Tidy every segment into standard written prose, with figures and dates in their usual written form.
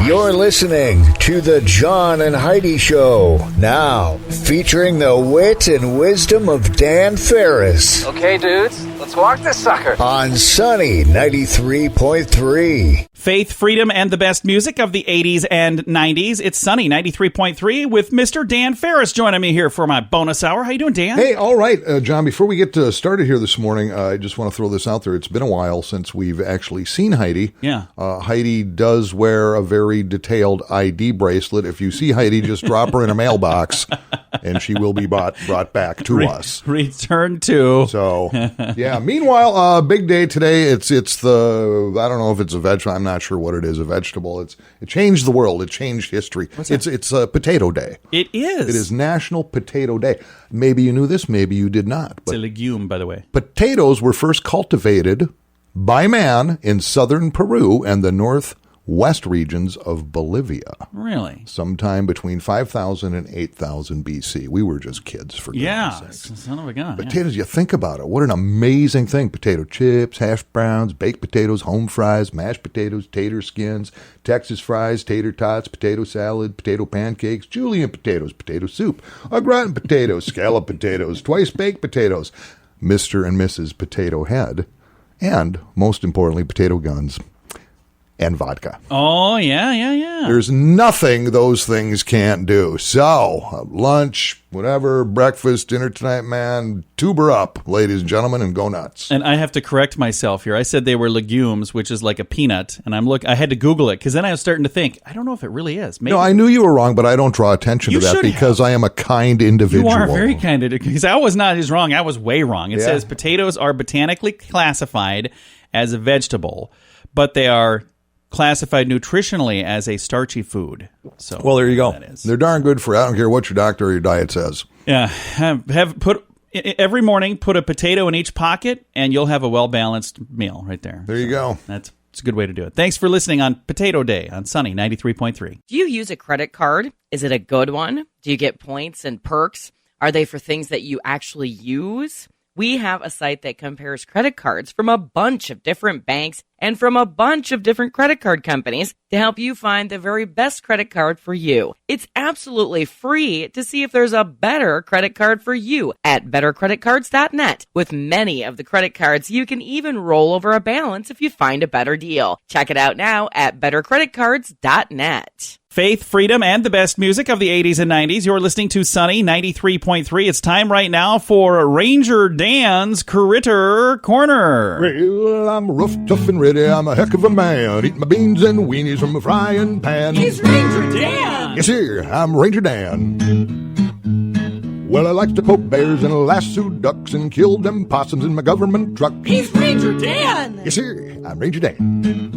You're listening to the John and Heidi Show, now featuring the wit and wisdom of Dan Farris. Okay, dudes, let's walk this sucker. On Sunny 93.3. Faith, freedom, and the best music of the 80s and 90s. It's Sunny 93.3 with Mr. Dan Farris joining me here for my bonus hour. How you doing, Dan? Hey, all right, John, before we get started here this morning, I just want to throw this out there. It's been a while since we've actually seen Heidi. Yeah. Heidi does wear a very detailed ID bracelet. If you see Heidi, just drop her in a mailbox, and she will be brought back to us. Return to. So, yeah. Meanwhile, big day today. It's the, I don't know if it's a vegetable. I'm not sure what it is, a vegetable. It changed the world. It changed history. It's a potato day. It is. It is National Potato Day. Maybe you knew this, maybe you did not. It's a legume, by the way. Potatoes were first cultivated by man in southern Peru and the northwest regions of Bolivia. Really? Sometime between 5,000 and 8,000 BC. We were just kids, for goodness sakes. Son of a gun. Potatoes, you think about it. What an amazing thing. Potato chips, hash browns, baked potatoes, home fries, mashed potatoes, tater skins, Texas fries, tater tots, potato salad, potato pancakes, julienne potatoes, potato soup, au gratin potatoes, scallop potatoes, twice baked potatoes, Mr. and Mrs. Potato Head, and, most importantly, potato guns and vodka. Oh, yeah. There's nothing those things can't do. So, lunch, whatever, breakfast, dinner tonight, man, tuber up, ladies and gentlemen, and go nuts. And I have to correct myself here. I said they were legumes, which is like a peanut, and I had to Google it, because then I was starting to think, I don't know if it really is. Maybe. No, I knew you were wrong, but I don't draw attention to that because I am a kind individual. You are very kind, because I was not as wrong. I was way wrong. It says potatoes are botanically classified as a vegetable, but they are classified nutritionally as a starchy food. So, well, there you go. They're darn good for, I don't care what your doctor or your diet says. Yeah. Every morning, put a potato in each pocket, and you'll have a well-balanced meal right there. There you go. It's a good way to do it. Thanks for listening on Potato Day on Sunny 93.3. Do you use a credit card? Is it a good one? Do you get points and perks? Are they for things that you actually use? We have a site that compares credit cards from a bunch of different banks and from a bunch of different credit card companies to help you find the very best credit card for you. It's absolutely free to see if there's a better credit card for you at bettercreditcards.net. With many of the credit cards, you can even roll over a balance if you find a better deal. Check it out now at bettercreditcards.net. Faith, freedom, and the best music of the 80s and 90s. You're listening to Sunny 93.3. It's time right now for Ranger Dan's Critter Corner. Well, I'm rough, tough, and ready. I'm a heck of a man. Eat my beans and weenies from a frying pan. He's Ranger Dan. Yes, sir. I'm Ranger Dan. Well, I like to poke bears and lasso ducks and kill them possums in my government truck. He's Ranger Dan. Yes, sir. I'm Ranger Dan.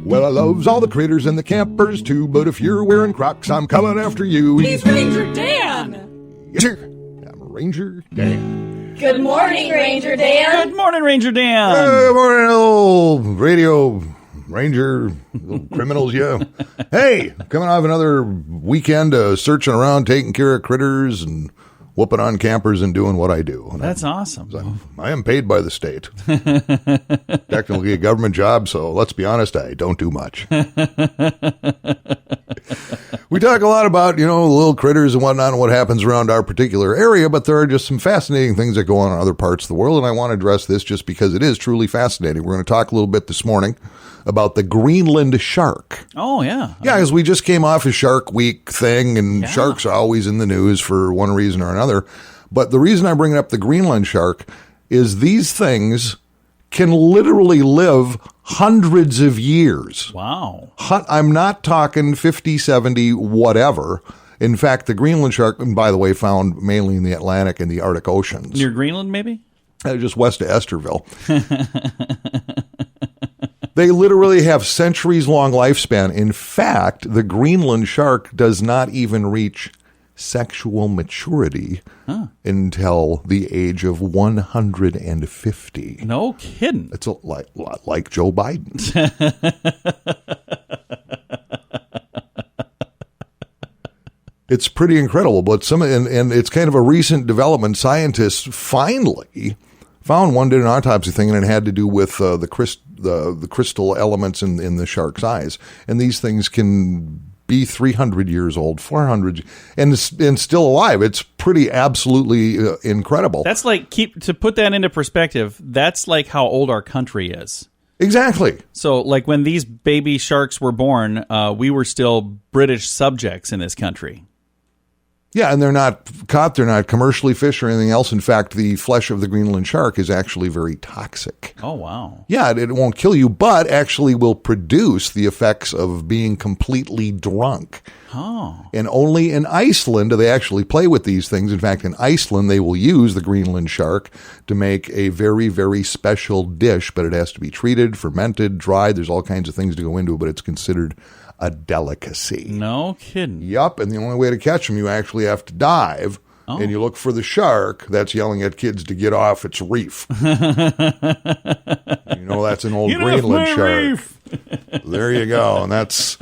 Well, I loves all the critters and the campers too, but if you're wearing Crocs, I'm coming after you. He's Ranger Dan. Yes, sir. I'm Ranger Dan. Good morning, Ranger Dan. Good morning, Ranger Dan. Good morning, old radio ranger, little criminals, yeah. Hey, coming off another weekend searching around, taking care of critters and whooping on campers and doing what I do. And That's awesome. I am paid by the state. Technically a government job, so let's be honest, I don't do much. We talk a lot about, the little critters and whatnot and what happens around our particular area, but there are just some fascinating things that go on in other parts of the world, and I want to address this just because it is truly fascinating. We're going to talk a little bit this morning about the Greenland shark. Oh, yeah. Yeah, because we just came off a Shark Week thing, and sharks are always in the news for one reason or another. But the reason I'm bringing up the Greenland shark is these things can literally live hundreds of years. Wow. I'm not talking 50, 70, whatever. In fact, the Greenland shark, and by the way, found mainly in the Atlantic and the Arctic Oceans. Near Greenland, maybe? Just west of Esterville. They literally have centuries-long lifespan. In fact, the Greenland shark does not even reach sexual maturity until the age of 150. No kidding. It's like Joe Biden. It's pretty incredible, but and it's kind of a recent development. Scientists finally found one, did an autopsy thing, and it had to do with the the crystal elements in the shark's eyes. And these things can be 300 years old, 400, and still alive. It's pretty absolutely incredible. That's like, to put that into perspective, that's like how old our country is. Exactly. So, like, when these baby sharks were born, we were still British subjects in this country. Yeah, and they're not caught, they're not commercially fished or anything else. In fact, the flesh of the Greenland shark is actually very toxic. Oh, wow. Yeah, it won't kill you, but actually will produce the effects of being completely drunk. Oh. And only in Iceland do they actually play with these things. In fact, in Iceland, they will use the Greenland shark to make a very, very special dish, but it has to be treated, fermented, dried. There's all kinds of things to go into it, but it's considered a delicacy. No kidding. Yup, and the only way to catch them, you actually have to dive, and you look for the shark that's yelling at kids to get off its reef. You know that's an old Greenland shark. There you go, and that's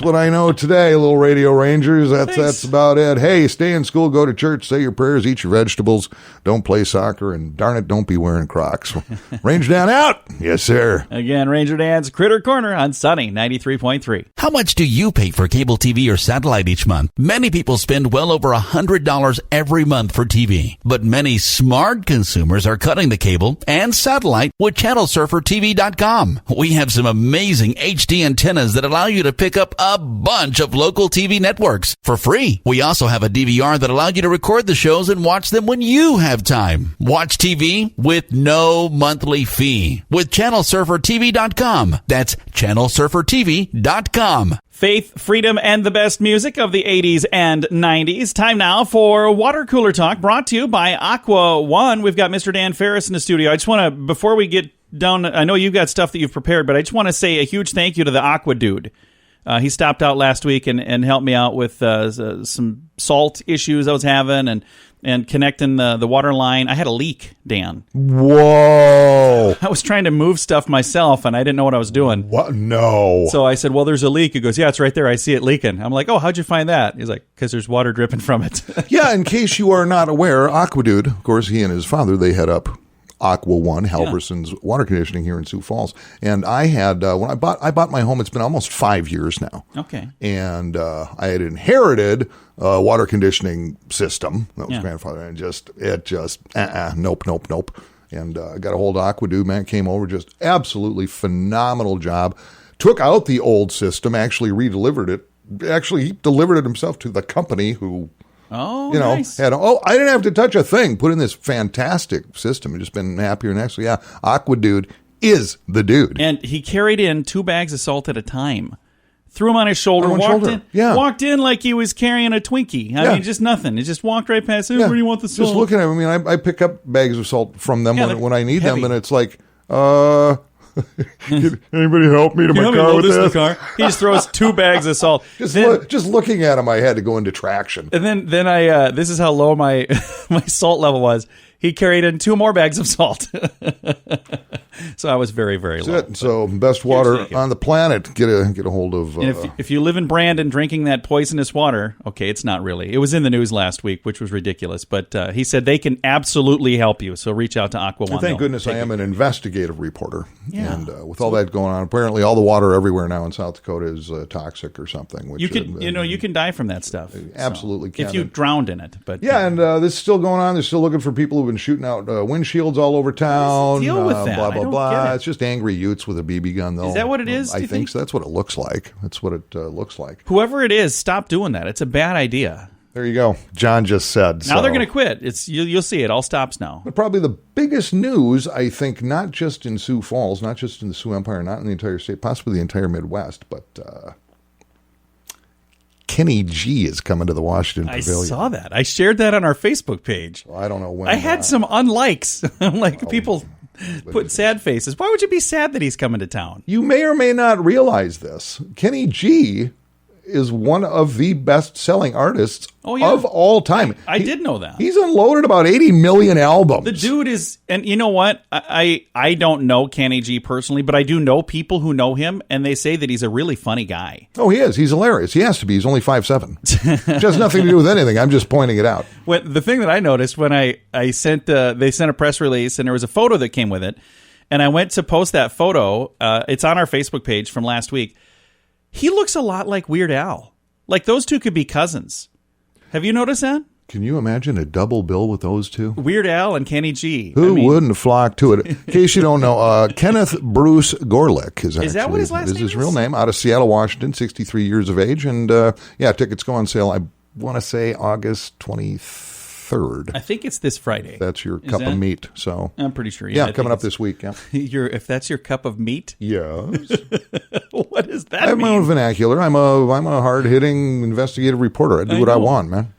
what I know today, little Radio Rangers. That's about it. Hey, stay in school, go to church, say your prayers, eat your vegetables, don't play soccer, and darn it, don't be wearing Crocs. Ranger Dan out. Yes, sir. Again, Ranger Dan's Critter Corner on Sunny 93.3. How much do you pay for cable TV or satellite each month? Many people spend well over $100 every month for TV, but many smart consumers are cutting the cable and satellite with ChannelSurferTV.com. We have some amazing HD antennas that allow you to pick up a bunch of local TV networks for free. We also have a DVR that allows you to record the shows and watch them when you have time. Watch TV with no monthly fee with ChannelSurferTV.com. That's ChannelSurferTV.com. Faith, freedom, and the best music of the 80s and 90s. Time now for Water Cooler Talk, brought to you by Aqua One. We've got Mr. Dan Farris in the studio. I just want to, before we get down, I know you've got stuff that you've prepared, but I just want to say a huge thank you to the Aqua Dude. He stopped out last week and helped me out with some salt issues I was having and connecting the water line. I had a leak, Dan. Whoa. I was trying to move stuff myself, and I didn't know what I was doing. What? No. So I said, well, there's a leak. He goes, yeah, it's right there. I see it leaking. I'm like, oh, how'd you find that? He's like, because there's water dripping from it. Yeah, in case you are not aware, Aquadude, of course, he and his father, they head up Aqua One, Halverson's water conditioning here in Sioux Falls. And I had, when I bought my home, it's been almost 5 years now. Okay. And I had inherited a water conditioning system that was grandfathered, and nope. And I got a hold of Aquadude, man, came over, just absolutely phenomenal job. Took out the old system, actually redelivered it. Actually, he delivered it himself to the company who... Oh, nice. I didn't have to touch a thing. Put in this fantastic system. I've just been happier and actually, yeah, Aquadude is the dude. And he carried in 2 bags of salt at a time. Threw them on his shoulder, walked in like he was carrying a Twinkie. I mean, just nothing. He just walked right past. Where do you want the salt? Just looking at him. I mean, I pick up bags of salt from them when I need them, and it's like, can anybody help me to my car with this? Car? He just throws 2 bags of salt. Just looking at him, I had to go into traction. And then I this is how low my salt level was. He carried in 2 more bags of salt. So I was very, very low. So best water on the planet. Get a hold of. And if you live in Brandon drinking that poisonous water, okay, it's not really. It was in the news last week, which was ridiculous. But he said they can absolutely help you. So reach out to Aqua One. Thank goodness I am an investigative reporter. Yeah. And with all that going on, apparently all the water everywhere now in South Dakota is toxic or something. Which you can die from that stuff. Absolutely can. If you drowned in it. But and this is still going on. They're still looking for people who've been shooting out windshields all over town. Deal with that. Blah, blah, blah. It's just angry Utes with a BB gun, though. Is that what it is? I think so. That's what it looks like. That's what it looks like. Whoever it is, stop doing that. It's a bad idea. There you go. John just said. Now they're going to quit. You'll see it all stops now. But probably the biggest news, I think, not just in Sioux Falls, not just in the Sioux Empire, not in the entire state, possibly the entire Midwest, but Kenny G is coming to the Washington Pavilion. I saw that. I shared that on our Facebook page. Well, I don't know when. I had some unlikes. People put sad faces. Why would you be sad that he's coming to town? You may or may not realize this. Kenny G is one of the best-selling artists of all time. I did know that. He's unloaded about 80 million albums. The dude is, and you know what? I don't know Kenny G personally, but I do know people who know him, and they say that he's a really funny guy. Oh, he is. He's hilarious. He has to be. He's only 5'7". It has nothing to do with anything. I'm just pointing it out. The thing that I noticed when I sent, they sent a press release, and there was a photo that came with it, and I went to post that photo. It's on our Facebook page from last week. He looks a lot like Weird Al. Like those two could be cousins. Have you noticed that? Can you imagine a double bill with those two? Weird Al and Kenny G. Who wouldn't flock to it? In case you don't know, Kenneth Bruce Gorlick is that what his last name is? His real name, out of Seattle, Washington, 63 years of age. And tickets go on sale, I want to say August 23rd. I think it's this Friday. That's your cup of meat. So I'm pretty sure. Yeah, coming up this week. Yeah. If that's your cup of meat? Yes. What does that mean? I have my own vernacular. I'm a hard-hitting investigative reporter. I do what I want, man.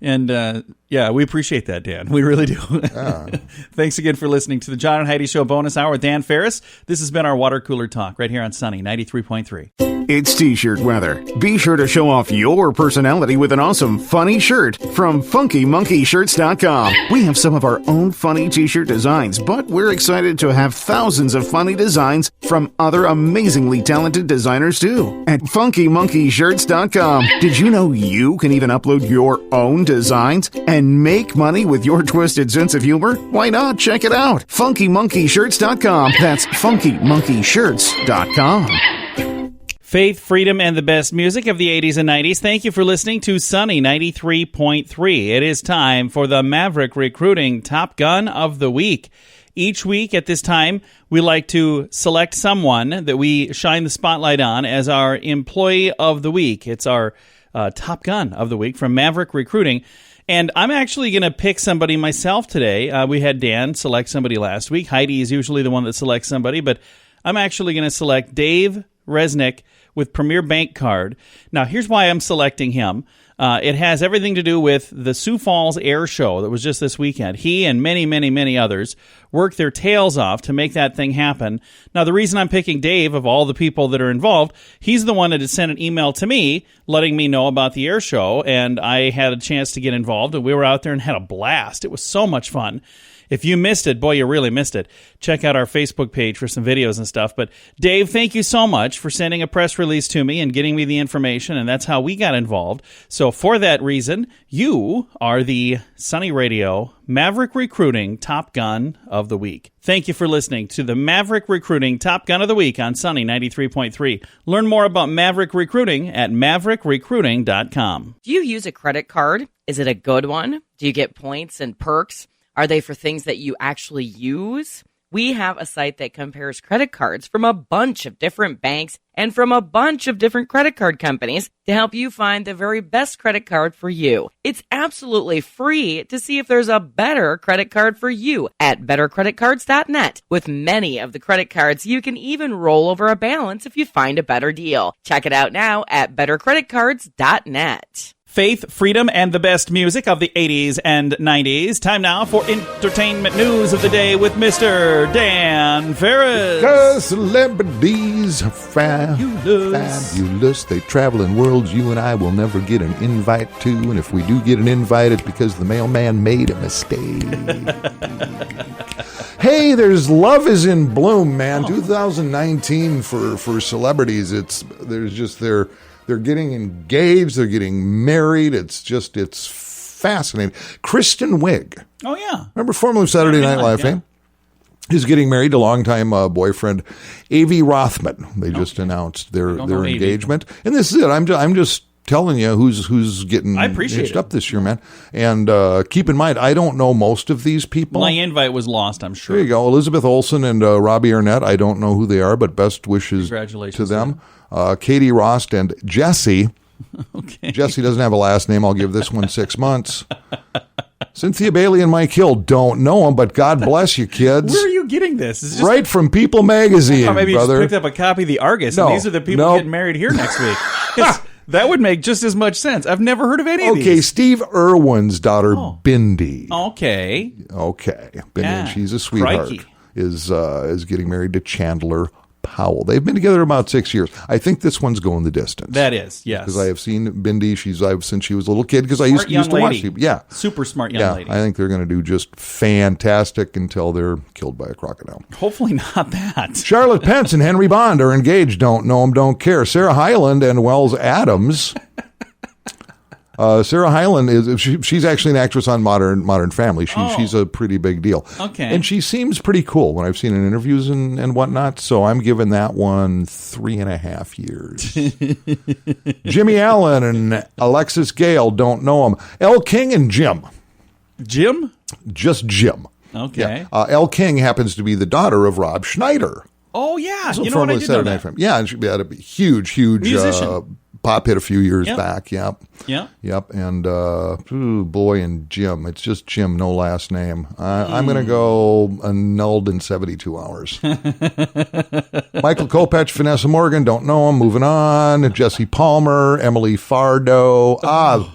And, we appreciate that, Dan. We really do. Thanks again for listening to the John and Heidi Show bonus hour with Dan Farris. This has been our water cooler talk right here on Sunny 93.3. It's T-shirt weather. Be sure to show off your personality with an awesome, funny shirt from FunkyMonkeyShirts.com. We have some of our own funny T-shirt designs, but we're excited to have thousands of funny designs from other amazingly talented designers too. At FunkyMonkeyShirts.com. Did you know you can even upload your own designs and make money with your twisted sense of humor? Why not? Check it out. FunkyMonkeyShirts.com. That's FunkyMonkeyShirts.com. Faith, freedom, and the best music of the 80s and 90s. Thank you for listening to Sunny 93.3. It is time for the Maverick Recruiting Top Gun of the Week. Each week at this time, we like to select someone that we shine the spotlight on as our Employee of the Week. It's our Top Gun of the Week from Maverick Recruiting. And I'm actually going to pick somebody myself today. We had Dan select somebody last week. Heidi is usually the one that selects somebody, but I'm actually going to select Dave Resnick with Premier Bank Card. Now, here's why I'm selecting him. It has everything to do with the Sioux Falls Air Show that was just this weekend. He and many, many, many others worked their tails off to make that thing happen. Now, the reason I'm picking Dave, of all the people that are involved, he's the one that had sent an email to me letting me know about the air show, and I had a chance to get involved, and we were out there and had a blast. It was so much fun. If you missed it, boy, you really missed it. Check out our Facebook page for some videos and stuff. But Dave, thank you so much for sending a press release to me and getting me the information, and that's how we got involved. So for that reason, you are the Sunny Radio Maverick Recruiting Top Gun of the Week. Thank you for listening to the Maverick Recruiting Top Gun of the Week on Sunny 93.3. Learn more about Maverick Recruiting at maverickrecruiting.com. Do you use a credit card? Is it a good one? Do you get points and perks? Are they for things that you actually use? We have a site that compares credit cards from a bunch of different banks and from a bunch of different credit card companies to help you find the very best credit card for you. It's absolutely free to see if there's a better credit card for you at bettercreditcards.net. With many of the credit cards, you can even roll over a balance if you find a better deal. Check it out now at bettercreditcards.net. Faith, freedom, and the best music of the 80s and 90s. Time now for entertainment news of the day with Mr. Dan Farris. The celebrities are fabulous. They travel in worlds you and I will never get an invite to. And if we do get an invite, it's because the mailman made a mistake. Hey, there's Love is in Bloom, man. 2019 for celebrities. They're getting engaged. They're getting married. It's fascinating. Kristen Wiig. Oh, yeah. Remember formerly Saturday Night Live fame? Is getting married to longtime boyfriend Avi Rothman. They just announced their engagement. And this is it. I'm just telling you who's getting hitched up this year, man. And keep in mind, I don't know most of these people. My invite was lost, I'm sure. There you go. Elizabeth Olsen and Robbie Arnett. I don't know who they are, but best wishes to them. Katie Rost and Jesse. Okay. Jesse doesn't have a last name. I'll give this one 6 months. Cynthia Bailey and Mike Hill, don't know them, but God bless you, kids. Where are you getting this? Is right from People Magazine, maybe brother. You just picked up a copy of the Argus, and these are the people getting married here next week. That would make just as much sense. I've never heard of any of these. Okay, Steve Irwin's daughter, Bindi. Okay. Bindi, she's a sweetheart, is getting married to Chandler Powell. They've been together about 6 years. I think this one's going the distance. That is, yes. Because I have seen Bindi. Since she was a little kid, because I used to watch people. Yeah. Super smart young lady. I think they're going to do just fantastic until they're killed by a crocodile. Hopefully not that. Charlotte Pence and Henry Bond are engaged. Don't know them, don't care. Sarah Hyland and Wells Adams Sarah Hyland she's actually an actress on Modern Family. She's a pretty big deal. Okay. And she seems pretty cool when I've seen in interviews and whatnot. So I'm giving that one 3.5 years. Jimmy Allen and Alexis Gale, don't know him. Elle King and Jim. Jim? Just Jim. Okay. Yeah. Elle King happens to be the daughter of Rob Schneider. Oh, yeah. So You know what, I did know that. Yeah, and she had a huge musician. pop hit a few years back. Yep. Yep. And boy, and Jim. It's just Jim, no last name. I'm going to go annulled in 72 hours. Michael Kopech, Vanessa Morgan, don't know him. Moving on. Jesse Palmer, Emily Fardo.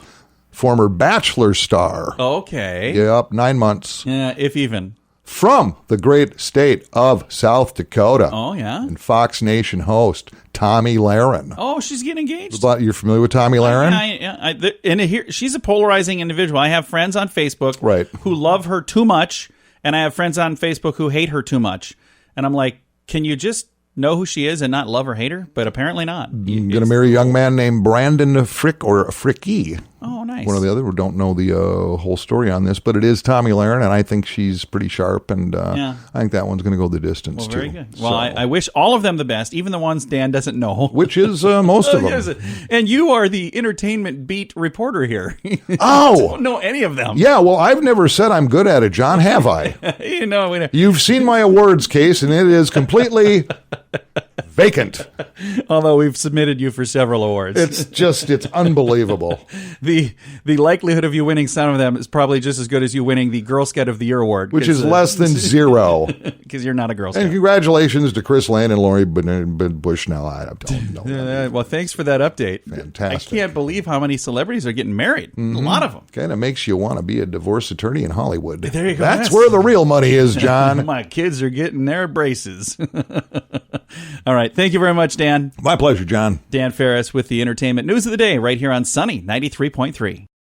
Former Bachelor star. Okay. Yep, 9 months. Yeah, if even. From the great state of South Dakota. Oh, yeah. And Fox Nation host Tommy Lahren. Oh, she's getting engaged. You're familiar with Tommy Lahren? Yeah. She's a polarizing individual. I have friends on Facebook who love her too much, and I have friends on Facebook who hate her too much. And I'm like, can you just know who she is and not love or hate her? But apparently not. Going to marry a young man named Brandon Frick or Fricky. Oh, nice. One or the other. We don't know the whole story on this, but it is Tommy Lahren, and I think she's pretty sharp, and I think that one's going to go the distance, very good. Well, I wish all of them the best, even the ones Dan doesn't know. Which is most of them. And you are the entertainment beat reporter here. Oh! I don't know any of them. Yeah, well, I've never said I'm good at it, John, have I? You know. You've seen my awards case, and it is completely vacant. Although we've submitted you for several awards. It's unbelievable. The likelihood of you winning some of them is probably just as good as you winning the Girl Scout of the Year award. Which is less than zero. Because you're not a Girl Scout. And congratulations to Chris Lane and Lori Bushnell. I don't know. Well, thanks for that update. Fantastic. I can't believe how many celebrities are getting married. Mm-hmm. A lot of them. Kind of makes you want to be a divorce attorney in Hollywood. There you go. That's where the real money is, John. My kids are getting their braces. All right. Thank you very much, Dan. My pleasure, John. Dan Farris with the entertainment news of the day right here on Sunny 93.3.